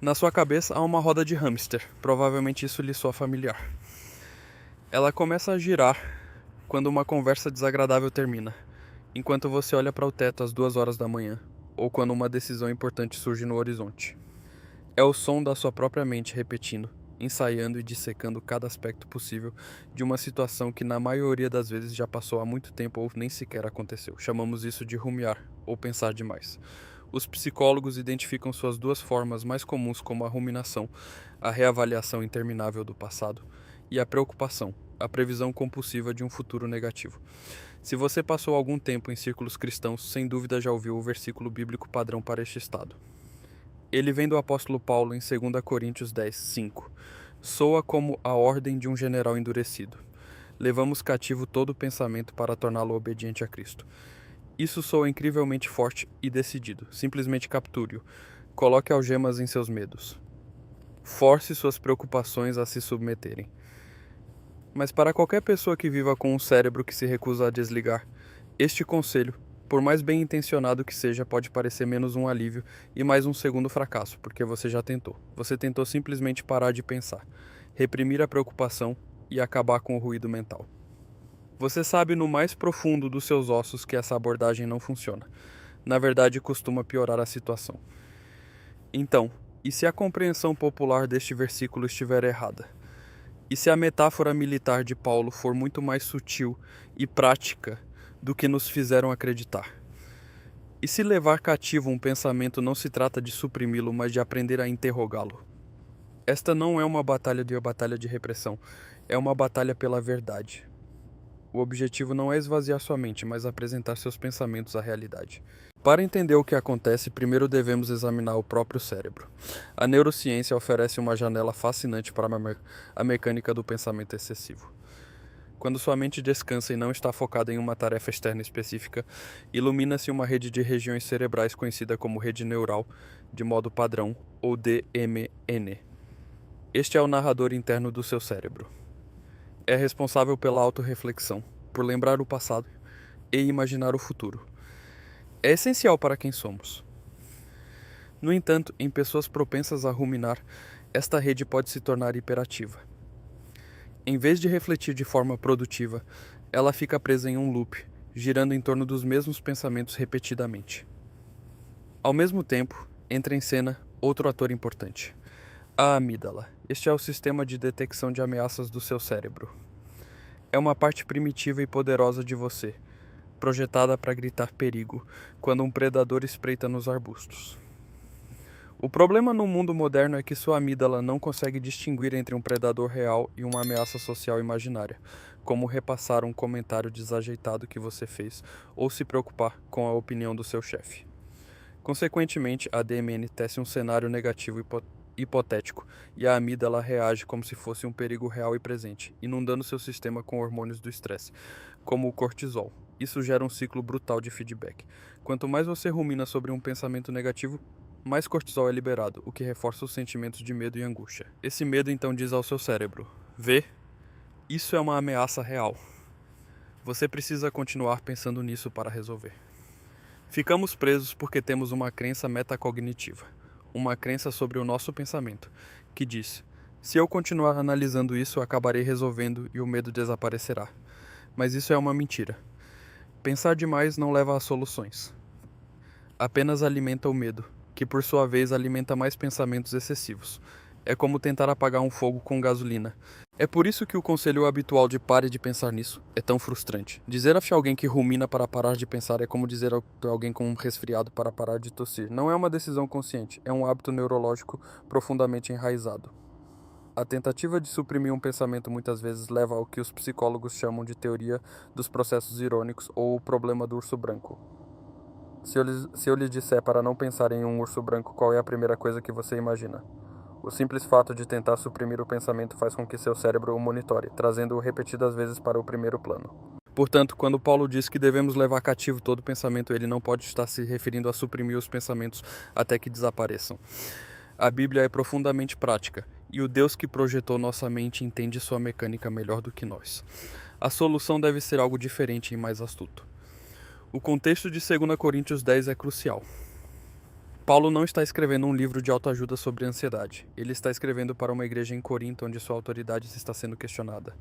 Na sua cabeça há uma roda de hamster, provavelmente isso lhe soa familiar. Ela começa a girar quando uma conversa desagradável termina, enquanto você olha para o teto às 2 horas da manhã, ou quando uma decisão importante surge no horizonte. É o som da sua própria mente repetindo, ensaiando e dissecando cada aspecto possível de uma situação que na maioria das vezes já passou há muito tempo ou nem sequer aconteceu. Chamamos isso de rumiar, ou pensar demais. Os psicólogos identificam suas duas formas mais comuns como a ruminação, a reavaliação interminável do passado, e a preocupação, a previsão compulsiva de um futuro negativo. Se você passou algum tempo em círculos cristãos, sem dúvida já ouviu o versículo bíblico padrão para este estado. Ele vem do apóstolo Paulo em 2 Coríntios 10, 5. Soa como a ordem de um general endurecido. Levamos cativo todo pensamento para torná-lo obediente a Cristo. Isso soa incrivelmente forte e decidido. Simplesmente capture-o. Coloque algemas em seus medos. Force suas preocupações a se submeterem. Mas para qualquer pessoa que viva com um cérebro que se recusa a desligar, este conselho, por mais bem intencionado que seja, pode parecer menos um alívio e mais um segundo fracasso, porque você já tentou. Você tentou simplesmente parar de pensar, reprimir a preocupação e acabar com o ruído mental. Você sabe no mais profundo dos seus ossos que essa abordagem não funciona. Na verdade, costuma piorar a situação. Então, e se a compreensão popular deste versículo estiver errada? E se a metáfora militar de Paulo for muito mais sutil e prática do que nos fizeram acreditar? E se levar cativo um pensamento não se trata de suprimi-lo, mas de aprender a interrogá-lo? Esta não é uma batalha de repressão, é uma batalha pela verdade. O objetivo não é esvaziar sua mente, mas apresentar seus pensamentos à realidade. Para entender o que acontece, primeiro devemos examinar o próprio cérebro. A neurociência oferece uma janela fascinante para a mecânica do pensamento excessivo. Quando sua mente descansa e não está focada em uma tarefa externa específica, ilumina-se uma rede de regiões cerebrais conhecida como rede neural de modo padrão, ou DMN. Este é o narrador interno do seu cérebro. É responsável pela autorreflexão, por lembrar o passado e imaginar o futuro. É essencial para quem somos. No entanto, em pessoas propensas a ruminar, esta rede pode se tornar hiperativa. Em vez de refletir de forma produtiva, ela fica presa em um loop, girando em torno dos mesmos pensamentos repetidamente. Ao mesmo tempo, entra em cena outro ator importante: a amígdala. Este é o sistema de detecção de ameaças do seu cérebro. É uma parte primitiva e poderosa de você, projetada para gritar perigo quando um predador espreita nos arbustos. O problema no mundo moderno é que sua amígdala não consegue distinguir entre um predador real e uma ameaça social imaginária, como repassar um comentário desajeitado que você fez ou se preocupar com a opinião do seu chefe. Consequentemente, a DMN tece um cenário negativo hipotético e a amígdala reage como se fosse um perigo real e presente, inundando seu sistema com hormônios do estresse, como o cortisol. Isso gera um ciclo brutal de feedback. Quanto mais você rumina sobre um pensamento negativo, mais cortisol é liberado, o que reforça os sentimentos de medo e angústia. Esse medo então diz ao seu cérebro: vê, isso é uma ameaça real. Você precisa continuar pensando nisso para resolver. Ficamos presos porque temos uma crença metacognitiva, uma crença sobre o nosso pensamento, que diz: se eu continuar analisando isso, acabarei resolvendo e o medo desaparecerá. Mas isso é uma mentira. Pensar demais não leva a soluções. Apenas alimenta o medo, que por sua vez alimenta mais pensamentos excessivos. É como tentar apagar um fogo com gasolina. É por isso que o conselho habitual de pare de pensar nisso é tão frustrante. Dizer a alguém que rumina para parar de pensar é como dizer a alguém com um resfriado para parar de tossir. Não é uma decisão consciente, é um hábito neurológico profundamente enraizado. A tentativa de suprimir um pensamento muitas vezes leva ao que os psicólogos chamam de teoria dos processos irônicos ou o problema do urso branco. Se eu lhe disser para não pensar em um urso branco, qual é a primeira coisa que você imagina? O simples fato de tentar suprimir o pensamento faz com que seu cérebro o monitore, trazendo-o repetidas vezes para o primeiro plano. Portanto, quando Paulo diz que devemos levar cativo todo pensamento, ele não pode estar se referindo a suprimir os pensamentos até que desapareçam. A Bíblia é profundamente prática, e o Deus que projetou nossa mente entende sua mecânica melhor do que nós. A solução deve ser algo diferente e mais astuto. O contexto de 2 Coríntios 10 é crucial. Paulo não está escrevendo um livro de autoajuda sobre ansiedade. Ele está escrevendo para uma igreja em Corinto onde sua autoridade está sendo questionada.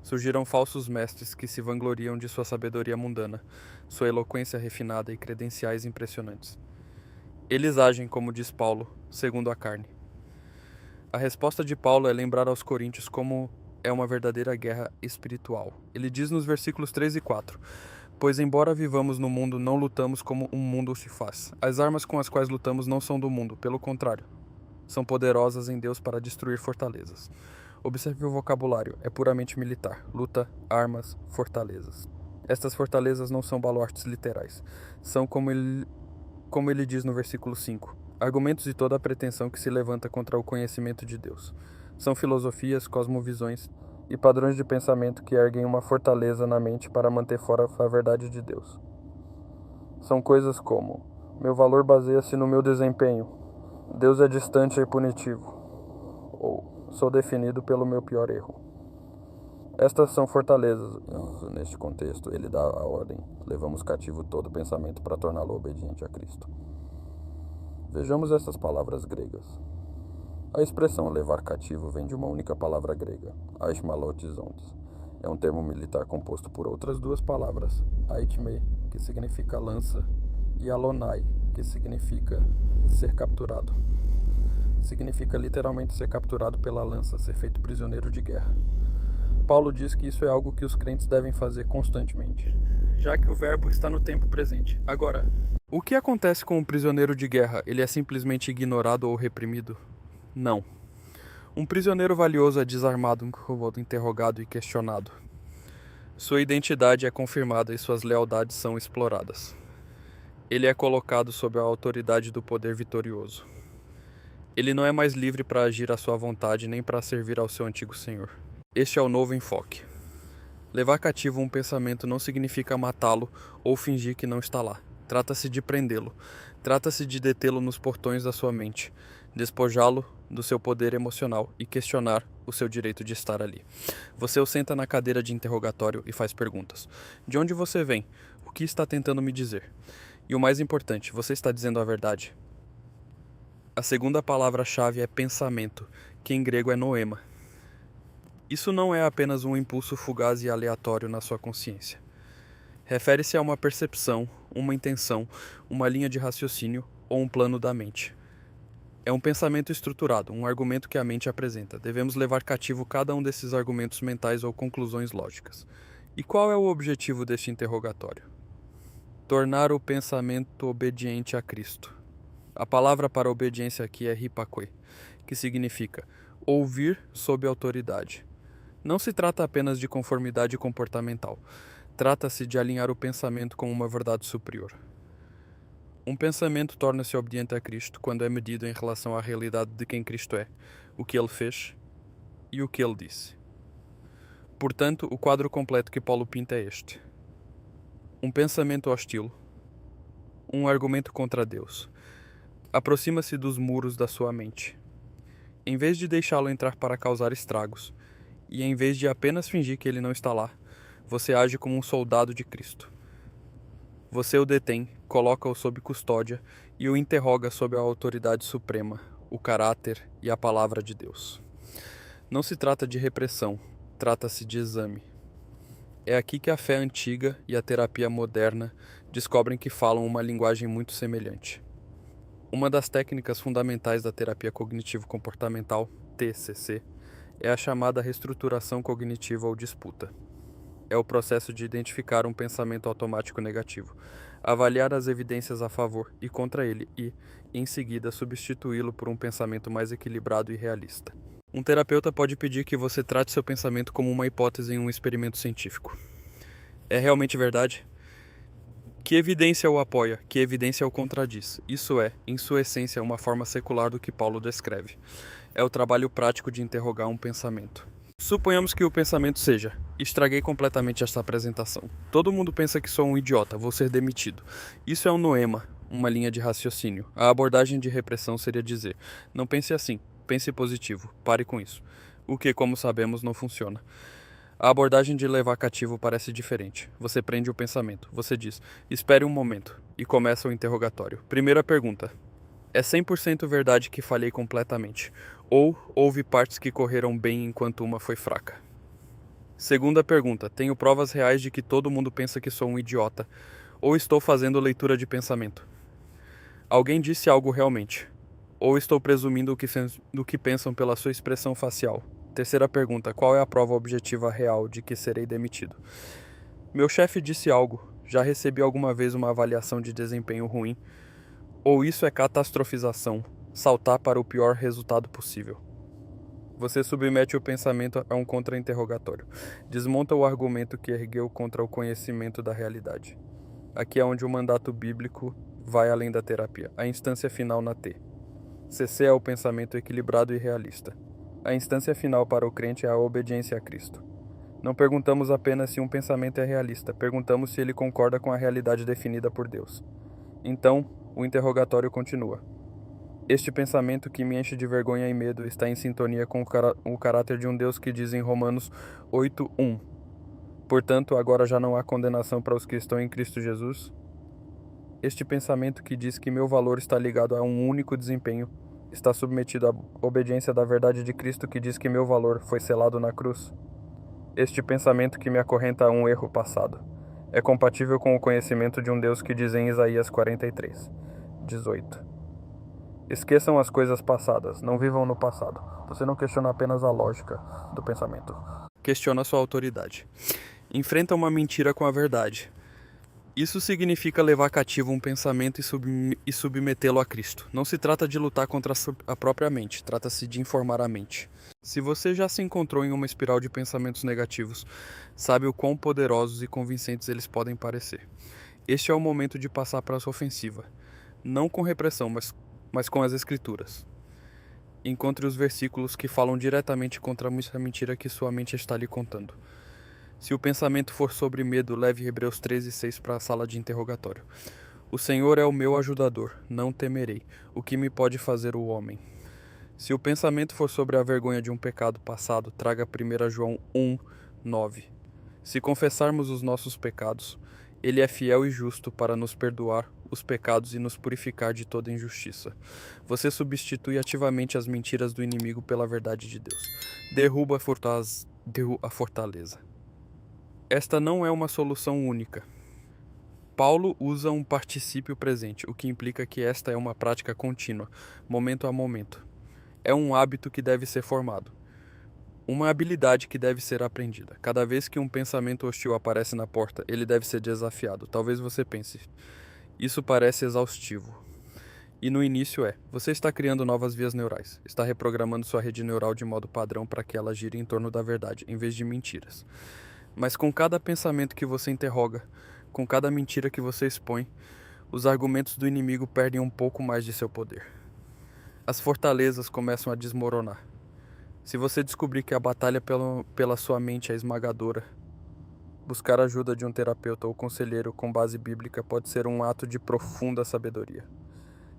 Surgiram falsos mestres que se vangloriam de sua sabedoria mundana, sua eloquência refinada e credenciais impressionantes. Eles agem, como diz Paulo, segundo a carne. A resposta de Paulo é lembrar aos coríntios como é uma verdadeira guerra espiritual. Ele diz nos versículos 3 e 4: Pois embora vivamos no mundo, não lutamos como um mundo se faz. As armas com as quais lutamos não são do mundo, pelo contrário, são poderosas em Deus para destruir fortalezas. Observe o vocabulário, é puramente militar. Luta, armas, fortalezas. Estas fortalezas não são baluartes literais. São como ele diz no versículo 5, argumentos de toda a pretensão que se levanta contra o conhecimento de Deus. São filosofias, cosmovisões e padrões de pensamento que erguem uma fortaleza na mente para manter fora a verdade de Deus. São coisas como: meu valor baseia-se no meu desempenho, Deus é distante e punitivo, ou sou definido pelo meu pior erro. Estas são fortalezas. Neste contexto, ele dá a ordem: levamos cativo todo pensamento para torná-lo obediente a Cristo. Vejamos essas palavras gregas. A expressão levar cativo vem de uma única palavra grega, aishmalotisontes. É um termo militar composto por outras duas palavras, aitme, que significa lança, e alonai, que significa ser capturado. Significa literalmente ser capturado pela lança, ser feito prisioneiro de guerra. Paulo diz que isso é algo que os crentes devem fazer constantemente, já que o verbo está no tempo presente. Agora, o que acontece com um prisioneiro de guerra? Ele é simplesmente ignorado ou reprimido? Não. Um prisioneiro valioso é desarmado, interrogado e questionado. Sua identidade é confirmada e suas lealdades são exploradas. Ele é colocado sob a autoridade do poder vitorioso. Ele não é mais livre para agir à sua vontade nem para servir ao seu antigo senhor. Este é o novo enfoque. Levar cativo um pensamento não significa matá-lo ou fingir que não está lá. Trata-se de prendê-lo. Trata-se de detê-lo nos portões da sua mente, despojá-lo do seu poder emocional e questionar o seu direito de estar ali. Você o senta na cadeira de interrogatório e faz perguntas. De onde você vem? O que está tentando me dizer? E o mais importante, você está dizendo a verdade? A segunda palavra-chave é pensamento, que em grego é noema. Isso não é apenas um impulso fugaz e aleatório na sua consciência. Refere-se a uma percepção, uma intenção, uma linha de raciocínio ou um plano da mente. É um pensamento estruturado, um argumento que a mente apresenta. Devemos levar cativo cada um desses argumentos mentais ou conclusões lógicas. E qual é o objetivo deste interrogatório? Tornar o pensamento obediente a Cristo. A palavra para obediência aqui é hipakoi, que significa ouvir sob autoridade. Não se trata apenas de conformidade comportamental. Trata-se de alinhar o pensamento com uma verdade superior. Um pensamento torna-se obediente a Cristo quando é medido em relação à realidade de quem Cristo é, o que ele fez e o que ele disse. Portanto, o quadro completo que Paulo pinta é este: um pensamento hostil, um argumento contra Deus. Aproxima-se dos muros da sua mente. Em vez de deixá-lo entrar para causar estragos, e em vez de apenas fingir que ele não está lá, você age como um soldado de Cristo. Você o detém, coloca-o sob custódia e o interroga sob a autoridade suprema, o caráter e a palavra de Deus. Não se trata de repressão, trata-se de exame. É aqui que a fé antiga e a terapia moderna descobrem que falam uma linguagem muito semelhante. Uma das técnicas fundamentais da terapia cognitivo-comportamental, TCC, é a chamada reestruturação cognitiva ou disputa. É o processo de identificar um pensamento automático negativo, avaliar as evidências a favor e contra ele e, em seguida, substituí-lo por um pensamento mais equilibrado e realista. Um terapeuta pode pedir que você trate seu pensamento como uma hipótese em um experimento científico. É realmente verdade? Que evidência o apoia? Que evidência o contradiz? Isso é, em sua essência, uma forma secular do que Paulo descreve. É o trabalho prático de interrogar um pensamento. Suponhamos que o pensamento seja: estraguei completamente esta apresentação. Todo mundo pensa que sou um idiota, vou ser demitido. Isso é um noema, uma linha de raciocínio. A abordagem de repressão seria dizer: não pense assim, pense positivo, pare com isso. O que, como sabemos, não funciona. A abordagem de levar cativo parece diferente. Você prende o pensamento. Você diz: espere um momento. E começa o interrogatório. Primeira pergunta: É 100% verdade que falhei completamente, ou houve partes que correram bem enquanto uma foi fraca. Segunda pergunta: tenho provas reais de que todo mundo pensa que sou um idiota, ou estou fazendo leitura de pensamento? Alguém disse algo realmente, ou estou presumindo do que pensam pela sua expressão facial? Terceira pergunta: qual é a prova objetiva real de que serei demitido? Meu chefe disse algo. Já recebi alguma vez uma avaliação de desempenho ruim? Ou isso é catastrofização, saltar para o pior resultado possível? Você submete o pensamento a um contra-interrogatório. Desmonta o argumento que ergueu contra o conhecimento da realidade. Aqui é onde o mandato bíblico vai além da terapia. A instância final na T. CC é o pensamento equilibrado e realista. A instância final para o crente é a obediência a Cristo. Não perguntamos apenas se um pensamento é realista, perguntamos se ele concorda com a realidade definida por Deus. Então, o interrogatório continua. Este pensamento que me enche de vergonha e medo está em sintonia com o caráter de um Deus que diz em Romanos 8:1. Portanto, agora já não há condenação para os que estão em Cristo Jesus? Este pensamento que diz que meu valor está ligado a um único desempenho está submetido à obediência da verdade de Cristo que diz que meu valor foi selado na cruz? Este pensamento que me acorrenta a um erro passado é compatível com o conhecimento de um Deus que diz em Isaías 43:18. Esqueçam as coisas passadas, não vivam no passado. Você não questiona apenas a lógica do pensamento. Questiona sua autoridade. Enfrenta uma mentira com a verdade. Isso significa levar cativo um pensamento e submetê-lo a Cristo. Não se trata de lutar contra a própria mente, trata-se de informar a mente. Se você já se encontrou em uma espiral de pensamentos negativos, sabe o quão poderosos e convincentes eles podem parecer. Este é o momento de passar para a sua ofensiva. Não com repressão, mas com as Escrituras. Encontre os versículos que falam diretamente contra a mentira que sua mente está lhe contando. Se o pensamento for sobre medo, leve Hebreus 13:6 para a sala de interrogatório. O Senhor é o meu ajudador, não temerei. O que me pode fazer o homem? Se o pensamento for sobre a vergonha de um pecado passado, traga 1 João 1:9. Se confessarmos os nossos pecados, Ele é fiel e justo para nos perdoar os pecados e nos purificar de toda injustiça. Você substitui ativamente as mentiras do inimigo pela verdade de Deus. Derruba a fortaleza. Esta não é uma solução única. Paulo usa um particípio presente, o que implica que esta é uma prática contínua, momento a momento. É um hábito que deve ser formado. Uma habilidade que deve ser aprendida. Cada vez que um pensamento hostil aparece na porta, ele deve ser desafiado. Talvez você pense, isso parece exaustivo. E no início você está criando novas vias neurais. Está reprogramando sua rede neural de modo padrão para que ela gire em torno da verdade, em vez de mentiras. Mas com cada pensamento que você interroga, com cada mentira que você expõe, os argumentos do inimigo perdem um pouco mais de seu poder. As fortalezas começam a desmoronar. Se você descobrir que a batalha pela sua mente é esmagadora, buscar a ajuda de um terapeuta ou conselheiro com base bíblica pode ser um ato de profunda sabedoria.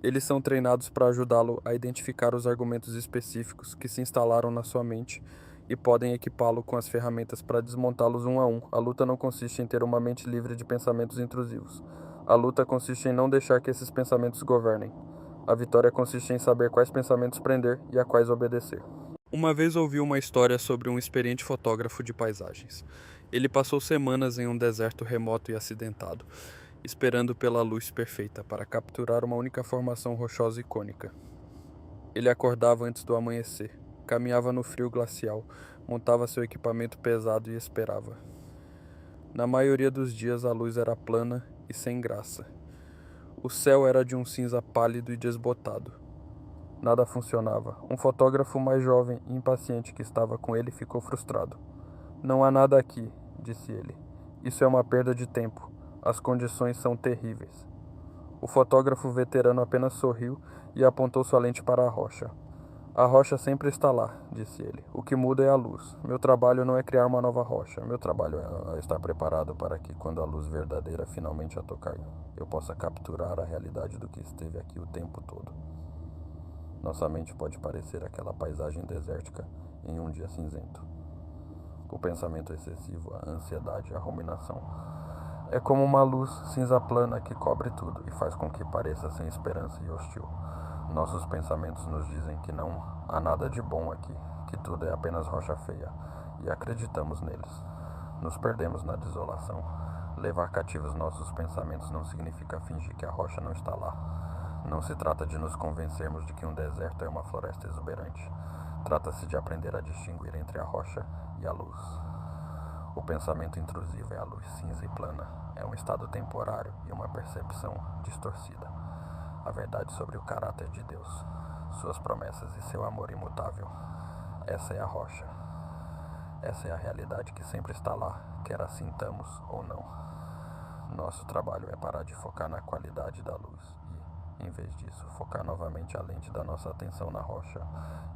Eles são treinados para ajudá-lo a identificar os argumentos específicos que se instalaram na sua mente e podem equipá-lo com as ferramentas para desmontá-los um a um. A luta não consiste em ter uma mente livre de pensamentos intrusivos. A luta consiste em não deixar que esses pensamentos governem. A vitória consiste em saber quais pensamentos prender e a quais obedecer. Uma vez ouvi uma história sobre um experiente fotógrafo de paisagens. Ele passou semanas em um deserto remoto e acidentado, esperando pela luz perfeita para capturar uma única formação rochosa e cônica. Ele acordava antes do amanhecer, caminhava no frio glacial, montava seu equipamento pesado e esperava. Na maioria dos dias a luz era plana e sem graça. O céu era de um cinza pálido e desbotado. Nada funcionava. Um fotógrafo mais jovem e impaciente que estava com ele ficou frustrado. "Não há nada aqui", disse ele. "Isso é uma perda de tempo. As condições são terríveis." O fotógrafo veterano apenas sorriu e apontou sua lente para a rocha. "A rocha sempre está lá", disse ele. "O que muda é a luz. Meu trabalho não é criar uma nova rocha. Meu trabalho é estar preparado para que, quando a luz verdadeira finalmente a tocar, eu possa capturar a realidade do que esteve aqui o tempo todo." Nossa mente pode parecer aquela paisagem desértica em um dia cinzento. O pensamento excessivo, a ansiedade, a ruminação é como uma luz cinza plana que cobre tudo e faz com que pareça sem esperança e hostil. Nossos pensamentos nos dizem que não há nada de bom aqui, que tudo é apenas rocha feia, e acreditamos neles. Nos perdemos na desolação. Levar cativos nossos pensamentos não significa fingir que a rocha não está lá. Não se trata de nos convencermos de que um deserto é uma floresta exuberante. Trata-se de aprender a distinguir entre a rocha e a luz. O pensamento intrusivo é a luz cinza e plana. É um estado temporário e uma percepção distorcida. A verdade sobre o caráter de Deus, suas promessas e seu amor imutável. Essa é a rocha. Essa é a realidade que sempre está lá, quer a sintamos ou não. Nosso trabalho é parar de focar na qualidade da luz e, em vez disso, focar novamente a lente da nossa atenção na rocha,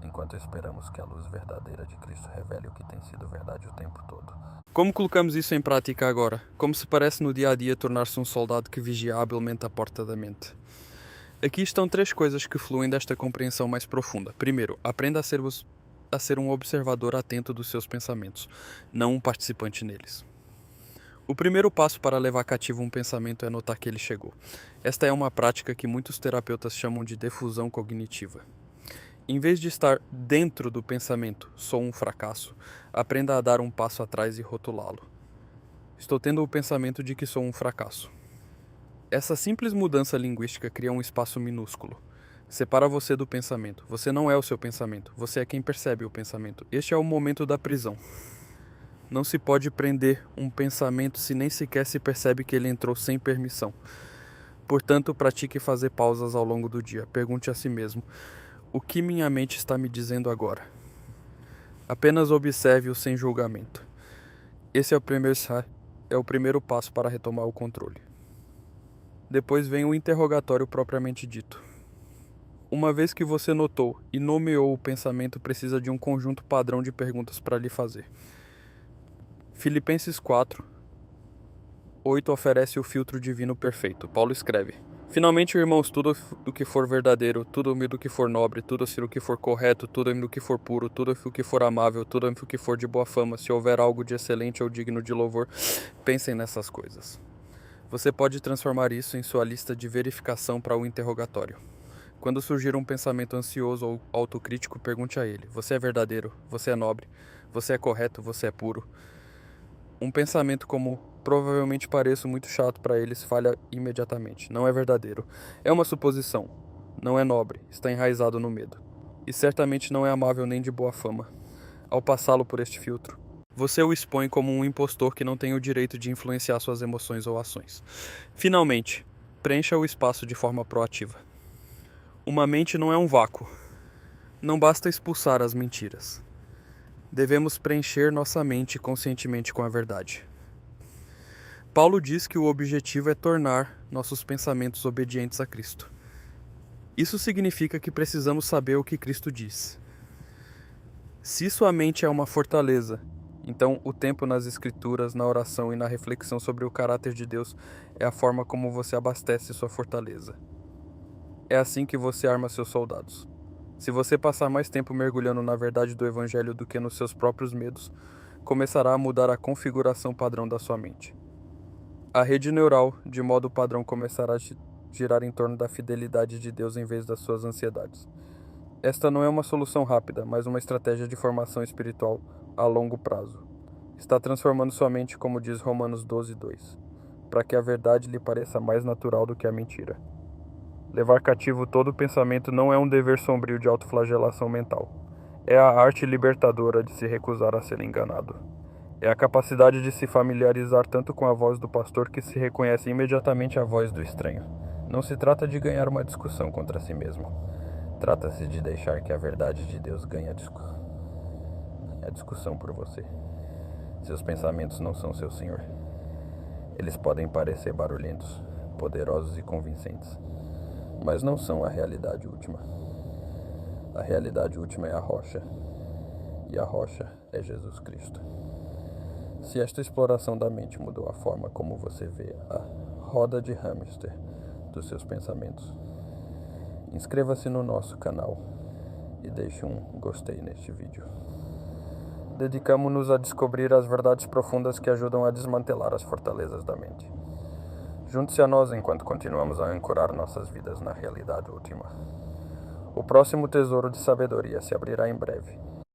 enquanto esperamos que a luz verdadeira de Cristo revele o que tem sido verdade o tempo todo. Como colocamos isso em prática agora? Como se parece no dia a dia tornar-se um soldado que vigia habilmente a porta da mente? Aqui estão 3 coisas que fluem desta compreensão mais profunda. Primeiro, aprenda a ser um observador atento dos seus pensamentos, não um participante neles. O primeiro passo para levar cativo um pensamento é notar que ele chegou. Esta é uma prática que muitos terapeutas chamam de defusão cognitiva. Em vez de estar dentro do pensamento, sou um fracasso, aprenda a dar um passo atrás e rotulá-lo. Estou tendo o pensamento de que sou um fracasso. Essa simples mudança linguística cria um espaço minúsculo. Separa você do pensamento. Você não é o seu pensamento. Você é quem percebe o pensamento. Este é o momento da prisão. Não se pode prender um pensamento se nem sequer se percebe que ele entrou sem permissão. Portanto, pratique fazer pausas ao longo do dia. Pergunte a si mesmo: o que minha mente está me dizendo agora? Apenas observe-o sem julgamento. Esse é o primeiro passo para retomar o controle. Depois vem o interrogatório propriamente dito. Uma vez que você notou e nomeou o pensamento, precisa de um conjunto padrão de perguntas para lhe fazer. Filipenses 4:8 oferece o filtro divino perfeito. Paulo escreve: finalmente, irmãos, tudo o que for verdadeiro, tudo o que for nobre, tudo o que for correto, tudo o que for puro, tudo o que for amável, tudo o que for de boa fama, se houver algo de excelente ou digno de louvor, pensem nessas coisas. Você pode transformar isso em sua lista de verificação para o interrogatório. Quando surgir um pensamento ansioso ou autocrítico, pergunte a ele: você é verdadeiro? Você é nobre? Você é correto? Você é puro? Um pensamento como provavelmente pareço muito chato para eles falha imediatamente. Não é verdadeiro. É uma suposição. Não é nobre. Está enraizado no medo. E certamente não é amável nem de boa fama. Ao passá-lo por este filtro, você o expõe como um impostor que não tem o direito de influenciar suas emoções ou ações. Finalmente, preencha o espaço de forma proativa. Uma mente não é um vácuo. Não basta expulsar as mentiras. Devemos preencher nossa mente conscientemente com a verdade. Paulo diz que o objetivo é tornar nossos pensamentos obedientes a Cristo. Isso significa que precisamos saber o que Cristo diz. Se sua mente é uma fortaleza, então o tempo nas Escrituras, na oração e na reflexão sobre o caráter de Deus é a forma como você abastece sua fortaleza. É assim que você arma seus soldados. Se você passar mais tempo mergulhando na verdade do Evangelho do que nos seus próprios medos, começará a mudar a configuração padrão da sua mente. A rede neural, de modo padrão, começará a girar em torno da fidelidade de Deus em vez das suas ansiedades. Esta não é uma solução rápida, mas uma estratégia de formação espiritual a longo prazo. Está transformando sua mente, como diz Romanos 12:2, para que a verdade lhe pareça mais natural do que a mentira. Levar cativo todo pensamento não é um dever sombrio de autoflagelação mental. É a arte libertadora de se recusar a ser enganado. É a capacidade de se familiarizar tanto com a voz do pastor que se reconhece imediatamente a voz do estranho. Não se trata de ganhar uma discussão contra si mesmo. Trata-se de deixar que a verdade de Deus ganhe a discussão por você. Seus pensamentos não são seu senhor. Eles podem parecer barulhentos, poderosos e convincentes, mas não são a realidade última. A realidade última é a rocha, e a rocha é Jesus Cristo. Se esta exploração da mente mudou a forma como você vê a roda de hamster dos seus pensamentos, inscreva-se no nosso canal e deixe um gostei neste vídeo. Dedicamo-nos a descobrir as verdades profundas que ajudam a desmantelar as fortalezas da mente. Junte-se a nós enquanto continuamos a ancorar nossas vidas na realidade última. O próximo tesouro de sabedoria se abrirá em breve.